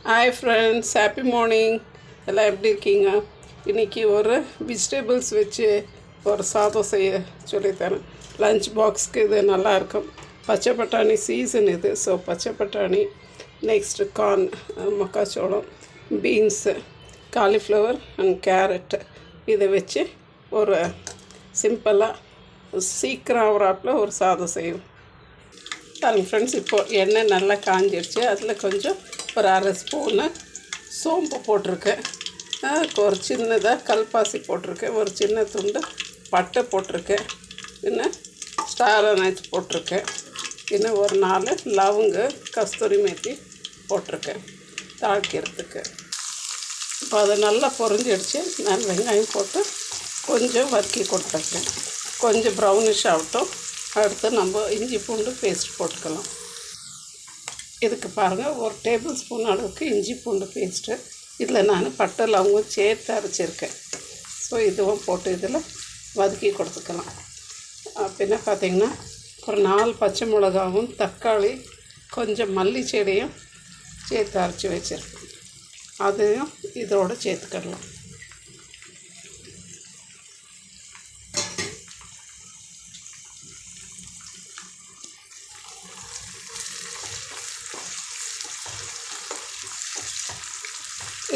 Hi friends, happy morning. எல்லாம் எப்படி இருக்கீங்க? இன்றைக்கி ஒரு வெஜிடபிள்ஸ் வச்சு ஒரு சாதம் செய்ய சொல்லித்தரேன். லஞ்ச் பாக்ஸ்க்கு இது நல்லாயிருக்கும். பச்சை பட்டாணி சீசன் இது. ஸோ பச்சை பட்டாணி, நெக்ஸ்ட்டு கார்ன், மக்காச்சோளம், பீன்ஸு, காலிஃப்ளவர் அண்ட் கேரட்டு இதை வச்சு ஒரு சிம்பிளாக சீக்கிரம் ஆகிறாப்பில் ஒரு சாதம் செய்யும். பாருங்கள் ஃப்ரெண்ட்ஸ், இப்போது எண்ணெய் நல்லா காஞ்சிடுச்சு. அதில் கொஞ்சம் ஒரு அரை ஸ்பூனு சோம்பு போட்டிருக்கேன். ஒரு சின்னதாக கல்பாசி போட்டிருக்கேன். ஒரு சின்ன துண்டு பட்டை போட்டிருக்கேன். இன்னும் ஸ்டார் அனைச்சு போட்டிருக்கேன். இன்னும் ஒரு 4 லவங்கு, கஸ்தூரி மேத்தி போட்டிருக்கேன் தாளிக்கிறதுக்கு. இப்போ அதை நல்லா பொரிஞ்சிடுச்சு. நான் வெங்காயம் போட்டு கொஞ்சம் வதக்கி கொடுத்துருக்கேன். கொஞ்சம் ப்ரௌனிஷ் ஆகட்டும். அடுத்து நம்ம இஞ்சி பூண்டு பேஸ்ட் போட்டுக்கலாம். இதுக்கு பாருங்கள், ஒரு டேபிள் ஸ்பூன் அளவுக்கு இஞ்சி பூண்டு பேஸ்ட்டு. இதில் நான் பட்டை லவங்கம் சேர்த்து அரைச்சிருக்கேன். ஸோ இதுவும் போட்டு இதில் வதக்கி கொடுத்துக்கலாம். பின்ன பார்த்திங்கன்னா ஒரு 4 பச்சை மிளகாவும், தக்காளி, கொஞ்சம் மல்லி செடியும் சேர்த்து அரைச்சி வச்சுருக்கேன். அதையும் இதோடு சேர்த்துக்கிடலாம்.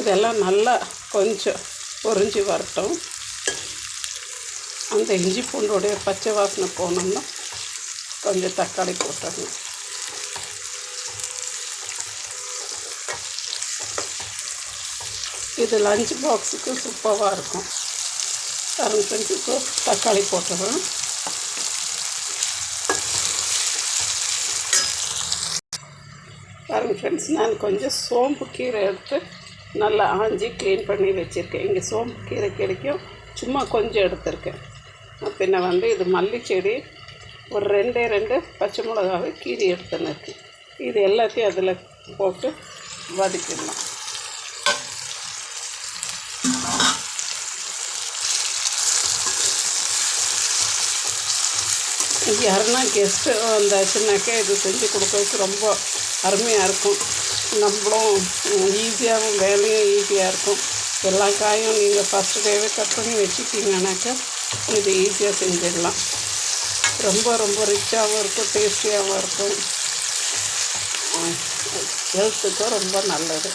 இதெல்லாம் நல்லா கொஞ்சம் பொரிஞ்சு வரட்டும். அந்த இஞ்சி பூண்டோடைய பச்சை வாசனை போனோம்னா கொஞ்சம் தக்காளி போட்டுடணும். இது லஞ்ச் பாக்ஸுக்கு சூப்பராக இருக்கும். பாருங்க ஃப்ரெண்ட்ஸ், இப்போ தக்காளி போட்டுடுறேன். பாருங்கள் ஃப்ரெண்ட்ஸ், நான் கொஞ்சம் சோம்பு கீரை எடுத்து நல்லா ஆஞ்சி க்ளீன் பண்ணி வச்சுருக்கேன். இங்கே சோம்பு கீரை கிடைக்கும், சும்மா கொஞ்சம் எடுத்துருக்கேன். பின்ன இது மல்லி செடி, ஒரு 2 பச்சை மிளகாவை கீரி எடுத்துன்னு இருக்கு. இது எல்லாத்தையும் அதில் போட்டு வதக்கிடலாம். இங்கே யாருன்னா கெஸ்ட்டு வந்தாச்சுன்னாக்கா இது செஞ்சு கொடுக்கறதுக்கு ரொம்ப அருமையாக இருக்கும். நம்மளும் ஈஸியாகவும் வேலையும் ஈஸியாக இருக்கும். எல்லா காயும் நீங்கள் ஃபஸ்ட்டு டேவே கட் பண்ணி வச்சுக்கிங்கனாக்கா இது ஈஸியாக செஞ்சிடலாம். ரொம்ப ரொம்ப ரிச்சாகவும் இருக்கும், டேஸ்டியாகவும் இருக்கும், ஹெல்த்துக்கும் ரொம்ப நல்லது.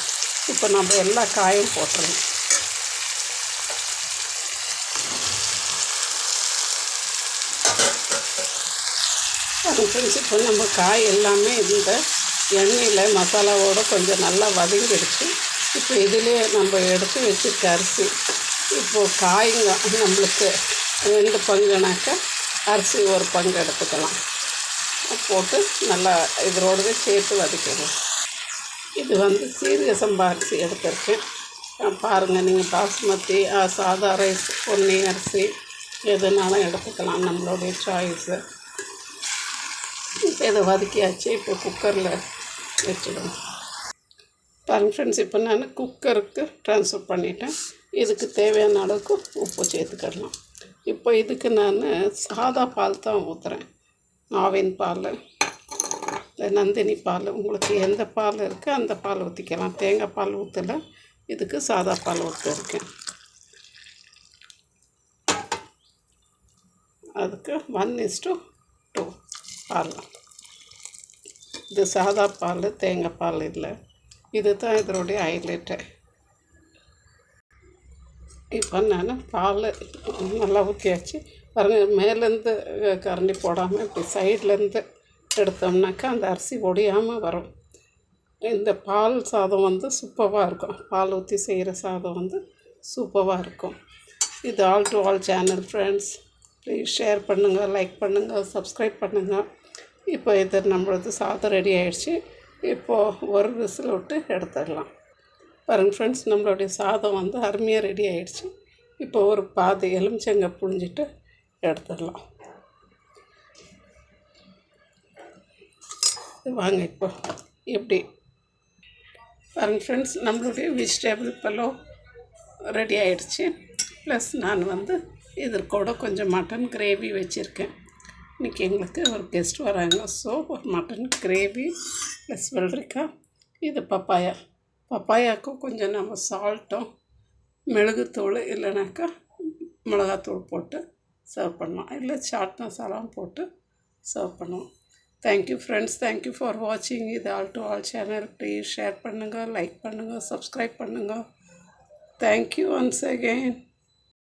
இப்போ நம்ம எல்லா காயும் போட்டுறோம். ஃப்ரெண்ட்ஸ், இப்போ நம்ம காய் எல்லாமே இந்த எண்ணெயில் மசாலாவோடு கொஞ்சம் நல்லா வதங்கிடுச்சு. இப்போ இதிலே நம்ம எடுத்து வச்சுருக்க அரிசி, இப்போது காய்ங்க நம்மளுக்கு 2 பங்குனாக்கா அரிசி 1 பங்கு எடுத்துக்கலாம். போட்டு நல்லா இதோடவே சேர்த்து வதக்கிடலாம். இது சீரக சம்பா அரிசி எடுத்துருக்கேன். பாருங்கள், நீங்கள் பாஸ்மதி, சாதா ரைஸ், பொன்னி அரிசி எதுனாலும் எடுத்துக்கலாம், நம்மளுடைய சாய்ஸு. இப்போ இதை வதக்கியாச்சு. இப்போ குக்கரில் வச்சுடுவோம். பாருங்க ஃப்ரெண்ட்ஸ், இப்போ நான் குக்கருக்கு ட்ரான்ஸ்ஃபர் பண்ணிட்டேன். இதுக்கு தேவையான அளவுக்கு உப்பு சேர்த்துக்கிடலாம். இப்போ இதுக்கு நான் சாதா பால் தான் ஊற்றுறேன். ஆவின் பால், நந்தினி பால், உங்களுக்கு எந்த பால் இருக்குது அந்த பால் ஊற்றிக்கலாம். தேங்காய் பால் ஊற்றலை, இதுக்கு சாதா பால் ஊற்றிருக்கேன். அதுக்கு 1:2 பால். இது சாதா பால், தேங்காய் பால் இல்லை. இது தான் இதனுடைய ஹைலைட்டு. இப்போ நான் பால் நல்லா ஊற்றியாச்சு. பாருங்கள், மேலேருந்து கரண்டி போடாமல் இப்படி சைட்லேருந்து எடுத்தோம்னாக்கா அந்த அரிசி ஒடியாமல் வரும். இந்த பால் சாதம் சூப்பராக இருக்கும். பால் ஊற்றி செய்கிற சாதம் சூப்பராக இருக்கும். இது all to all channel friends. Please share பண்ணுங்கள், லைக் பண்ணுங்கள், சப்ஸ்கிரைப் பண்ணுங்கள். இப்போ இது நம்மளது சாதம் ரெடி ஆகிடுச்சு. இப்போது ஒரு விசில் விட்டு எடுத்துடலாம். பாருங்கள் ஃப்ரெண்ட்ஸ், நம்மளுடைய சாதம் அருமையாக ரெடி ஆகிடுச்சு. இப்போ ஒரு பாதி எலுமிச்சங்க புழிஞ்சிட்டு எடுத்துடலாம். வாங்க இப்போ எப்படி. பாருங்கள் ஃப்ரெண்ட்ஸ், நம்மளுடைய வெஜிடபிள் பலாவ் ரெடி ஆகிடுச்சு. ப்ளஸ் நான் இதற்கு கூட கொஞ்சம் மட்டன் கிரேவி வச்சுருக்கேன். இன்றைக்கி எங்களுக்கு ஒரு கெஸ்ட் வராங்க. ஸோ ஒரு மட்டன் கிரேவி ப்ளஸ் வெள்ளரிக்காய், இது பப்பாயா பப்பாயாவுக்கும் கொஞ்சம் நம்ம சால்ட்டும் மிளகுத்தூள் இல்லைனாக்கா மிளகாத்தூள் போட்டு சர்வ் பண்ணலாம், இல்லை சாட் மசாலாவும் போட்டு சர்வ் பண்ணுவோம். தேங்க்யூ ஃப்ரெண்ட்ஸ், தேங்க்யூ ஃபார் வாட்சிங். இது all to all channel. Please share பண்ணுங்கள், லைக் பண்ணுங்கள், சப்ஸ்கிரைப் பண்ணுங்கள். Thank you once again.